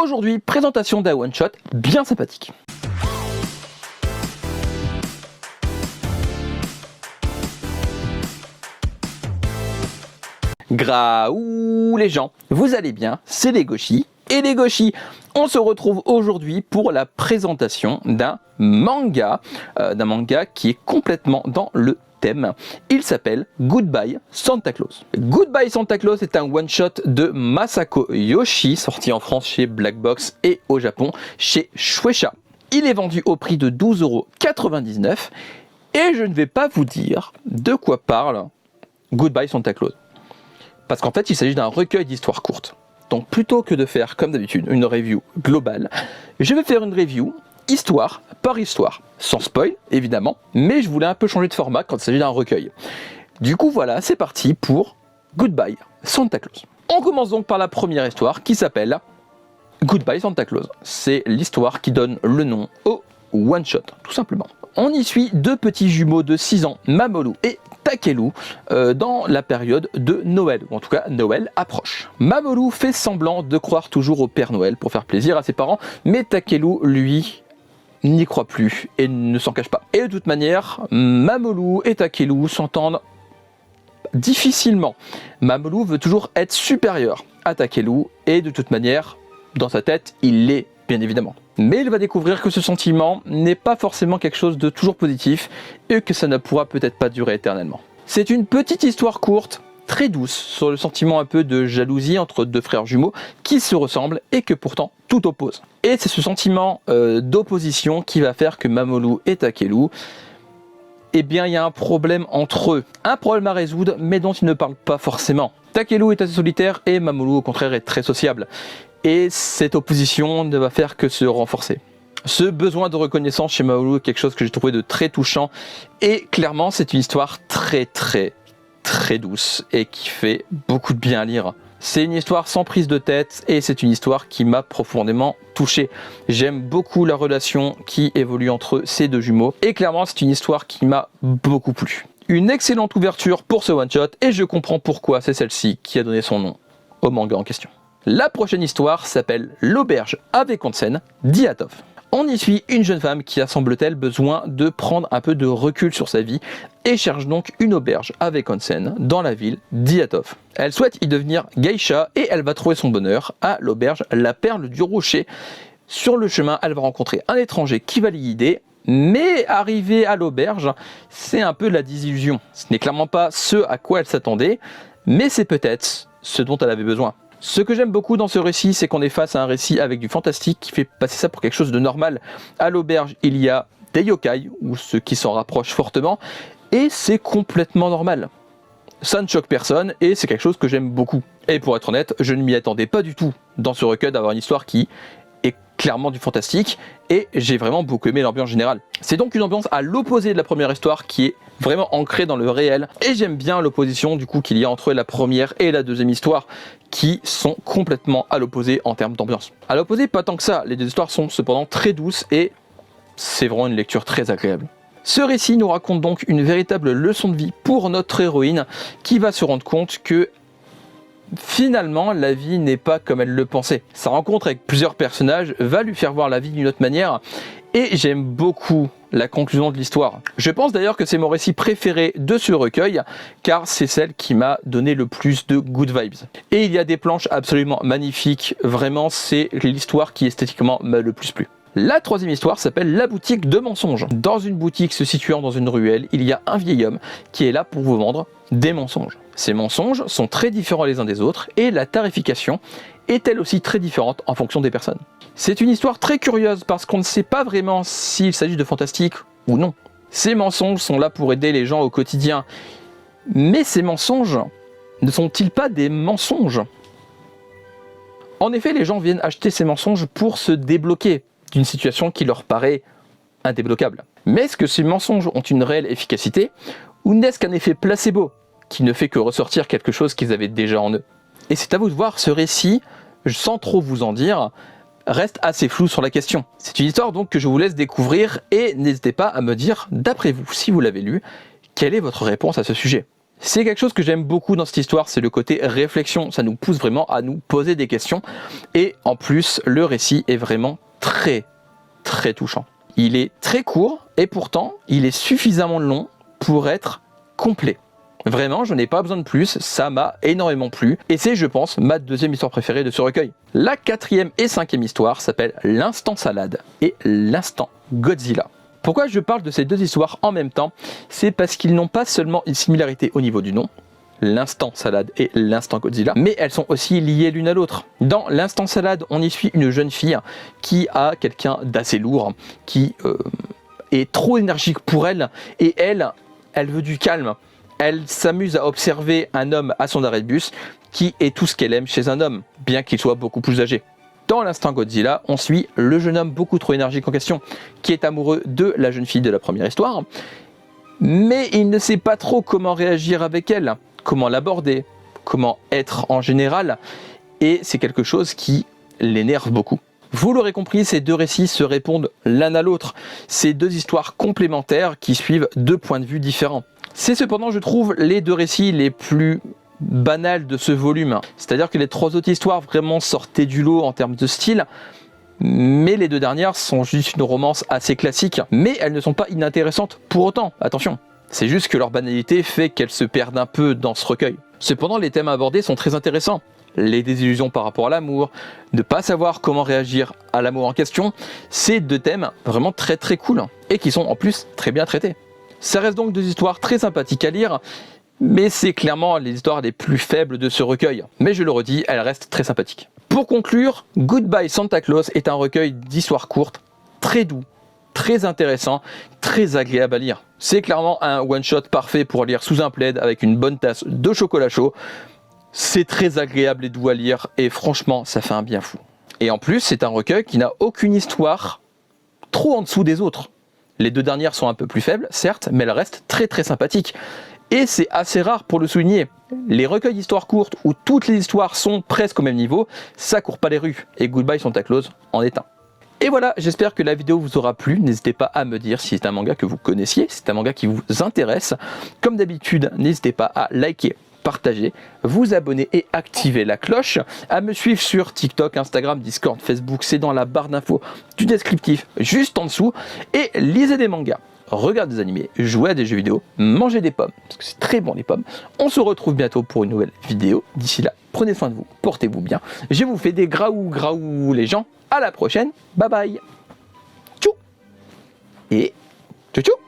Aujourd'hui, présentation d'un one-shot bien sympathique. Graouh les gens, vous allez bien, c'est les Goshi. Et les Goshi, on se retrouve aujourd'hui pour la présentation d'un manga qui est complètement dans le thème. Il s'appelle Goodbye Santa Claus. Goodbye Santa Claus est un one-shot de Masako Yoshii, sorti en France chez Black Box et au Japon chez Shueisha. Il est vendu au prix de 12,99 € et je ne vais pas vous dire de quoi parle Goodbye Santa Claus. Parce qu'en fait, il s'agit d'un recueil d'histoires courtes. Donc plutôt que de faire, comme d'habitude, une review globale, je vais faire une review histoire par histoire. Sans spoil, évidemment, mais je voulais un peu changer de format quand il s'agit d'un recueil. Du coup, voilà, c'est parti pour Goodbye Santa Claus. On commence donc par la première histoire qui s'appelle Goodbye Santa Claus. C'est l'histoire qui donne le nom au one-shot, tout simplement. On y suit deux petits jumeaux de 6 ans, Mamoru et Takelu, dans la période de Noël, ou en tout cas Noël approche. Mamoru fait semblant de croire toujours au Père Noël pour faire plaisir à ses parents, mais Takelu, lui, n'y croit plus et ne s'en cache pas. Et de toute manière, Mamoru et Takelu s'entendent difficilement. Mamoru veut toujours être supérieur à Takelu et de toute manière, dans sa tête, il l'est bien évidemment. Mais il va découvrir que ce sentiment n'est pas forcément quelque chose de toujours positif et que ça ne pourra peut-être pas durer éternellement. C'est une petite histoire courte, très douce, sur le sentiment un peu de jalousie entre deux frères jumeaux qui se ressemblent et que pourtant tout oppose. Et c'est ce sentiment d'opposition qui va faire que Mamoru et Takelu, eh bien il y a un problème entre eux. Un problème à résoudre mais dont ils ne parlent pas forcément. Takelu est assez solitaire et Mamoru au contraire est très sociable. Et cette opposition ne va faire que se renforcer. Ce besoin de reconnaissance chez Mamoru est quelque chose que j'ai trouvé de très touchant. Et clairement, c'est une histoire très douce et qui fait beaucoup de bien à lire. C'est une histoire sans prise de tête et c'est une histoire qui m'a profondément touché. J'aime beaucoup la relation qui évolue entre ces deux jumeaux. Et clairement, c'est une histoire qui m'a beaucoup plu. Une excellente ouverture pour ce one-shot et je comprends pourquoi c'est celle-ci qui a donné son nom au manga en question. La prochaine histoire s'appelle L'auberge avec onsen d'Iatov. On y suit une jeune femme qui a, semble-t-elle, besoin de prendre un peu de recul sur sa vie et cherche donc une auberge avec onsen dans la ville d'Iatov. Elle souhaite y devenir geisha et elle va trouver son bonheur à l'auberge La Perle du Rocher. Sur le chemin, elle va rencontrer un étranger qui va l'y guider, mais arrivé à l'auberge, c'est un peu la désillusion. Ce n'est clairement pas ce à quoi elle s'attendait, mais c'est peut-être ce dont elle avait besoin. Ce que j'aime beaucoup dans ce récit, c'est qu'on est face à un récit avec du fantastique qui fait passer ça pour quelque chose de normal. À l'auberge, il y a des yokai, ou ceux qui s'en rapprochent fortement, et c'est complètement normal. Ça ne choque personne, et c'est quelque chose que j'aime beaucoup. Et pour être honnête, je ne m'y attendais pas du tout dans ce recueil d'avoir une histoire qui est clairement du fantastique, et j'ai vraiment beaucoup aimé l'ambiance générale. C'est donc une ambiance à l'opposé de la première histoire qui est vraiment ancrée dans le réel, et j'aime bien l'opposition du coup qu'il y a entre la première et la deuxième histoire, qui sont complètement à l'opposé en termes d'ambiance. À l'opposé, pas tant que ça, les deux histoires sont cependant très douces et c'est vraiment une lecture très agréable. Ce récit nous raconte donc une véritable leçon de vie pour notre héroïne qui va se rendre compte que finalement la vie n'est pas comme elle le pensait. Sa rencontre avec plusieurs personnages va lui faire voir la vie d'une autre manière et j'aime beaucoup la conclusion de l'histoire. Je pense d'ailleurs que c'est mon récit préféré de ce recueil car c'est celle qui m'a donné le plus de good vibes. Et il y a des planches absolument magnifiques, vraiment c'est l'histoire qui esthétiquement m'a le plus plu. La troisième histoire s'appelle La boutique de mensonges. Dans une boutique se situant dans une ruelle, il y a un vieil homme qui est là pour vous vendre des mensonges. Ces mensonges sont très différents les uns des autres et la tarification est elle aussi très différente en fonction des personnes. C'est une histoire très curieuse parce qu'on ne sait pas vraiment s'il s'agit de fantastique ou non. Ces mensonges sont là pour aider les gens au quotidien. Mais ces mensonges ne sont-ils pas des mensonges? En effet, les gens viennent acheter ces mensonges pour se débloquer d'une situation qui leur paraît indébloquable. Mais est-ce que ces mensonges ont une réelle efficacité ou n'est-ce qu'un effet placebo qui ne fait que ressortir quelque chose qu'ils avaient déjà en eux? Et c'est à vous de voir, ce récit, sans trop vous en dire, reste assez flou sur la question. C'est une histoire donc que je vous laisse découvrir et n'hésitez pas à me dire, d'après vous, si vous l'avez lu, quelle est votre réponse à ce sujet. C'est quelque chose que j'aime beaucoup dans cette histoire, c'est le côté réflexion. Ça nous pousse vraiment à nous poser des questions. Et en plus, le récit est vraiment très, très touchant. Il est très court et pourtant, il est suffisamment long pour être complet. Vraiment, je n'ai pas besoin de plus, ça m'a énormément plu. Et c'est, je pense, ma deuxième histoire préférée de ce recueil. La quatrième et cinquième histoire s'appelle L'Instant Salade et L'Instant Godzilla. Pourquoi je parle de ces deux histoires en même temps? C'est parce qu'ils n'ont pas seulement une similarité au niveau du nom, l'instant salade et l'instant Godzilla, mais elles sont aussi liées l'une à l'autre. Dans l'instant salade, on y suit une jeune fille qui a quelqu'un d'assez lourd, qui est trop énergique pour elle, et elle veut du calme. Elle s'amuse à observer un homme à son arrêt de bus, qui est tout ce qu'elle aime chez un homme, bien qu'il soit beaucoup plus âgé. Dans l'instant Godzilla, on suit le jeune homme beaucoup trop énergique en question, qui est amoureux de la jeune fille de la première histoire, mais il ne sait pas trop comment réagir avec elle, comment l'aborder, comment être en général, et c'est quelque chose qui l'énerve beaucoup. Vous l'aurez compris, ces deux récits se répondent l'un à l'autre, ces deux histoires complémentaires qui suivent deux points de vue différents. C'est cependant, je trouve, les deux récits les plus banal de ce volume. C'est-à-dire que les trois autres histoires vraiment sortaient du lot en termes de style, mais les deux dernières sont juste une romance assez classique, mais elles ne sont pas inintéressantes pour autant, attention. C'est juste que leur banalité fait qu'elles se perdent un peu dans ce recueil. Cependant, les thèmes abordés sont très intéressants. Les désillusions par rapport à l'amour, ne pas savoir comment réagir à l'amour en question, c'est deux thèmes vraiment très très cool, et qui sont en plus très bien traités. Ça reste donc deux histoires très sympathiques à lire, mais c'est clairement les histoires les plus faibles de ce recueil. Mais je le redis, elles restent très sympathiques. Pour conclure, Goodbye Santa Claus est un recueil d'histoires courtes, très doux, très intéressant, très agréable à lire. C'est clairement un one-shot parfait pour lire sous un plaid avec une bonne tasse de chocolat chaud. C'est très agréable et doux à lire et franchement, ça fait un bien fou. Et en plus, c'est un recueil qui n'a aucune histoire trop en dessous des autres. Les deux dernières sont un peu plus faibles, certes, mais elles restent très très sympathiques. Et c'est assez rare pour le souligner. Les recueils d'histoires courtes où toutes les histoires sont presque au même niveau, ça court pas les rues. Et Goodbye Santa Claus en est un. Et voilà, j'espère que la vidéo vous aura plu. N'hésitez pas à me dire si c'est un manga que vous connaissiez, si c'est un manga qui vous intéresse. Comme d'habitude, n'hésitez pas à liker, partager, vous abonner et activer la cloche. À me suivre sur TikTok, Instagram, Discord, Facebook, c'est dans la barre d'infos du descriptif juste en dessous. Et lisez des mangas. Regardez des animés, jouez à des jeux vidéo, mangez des pommes, parce que c'est très bon les pommes. On se retrouve bientôt pour une nouvelle vidéo. D'ici là, prenez soin de vous, portez-vous bien. Je vous fais des graou les gens. À la prochaine, bye bye. Tchou. Et tchou tchou.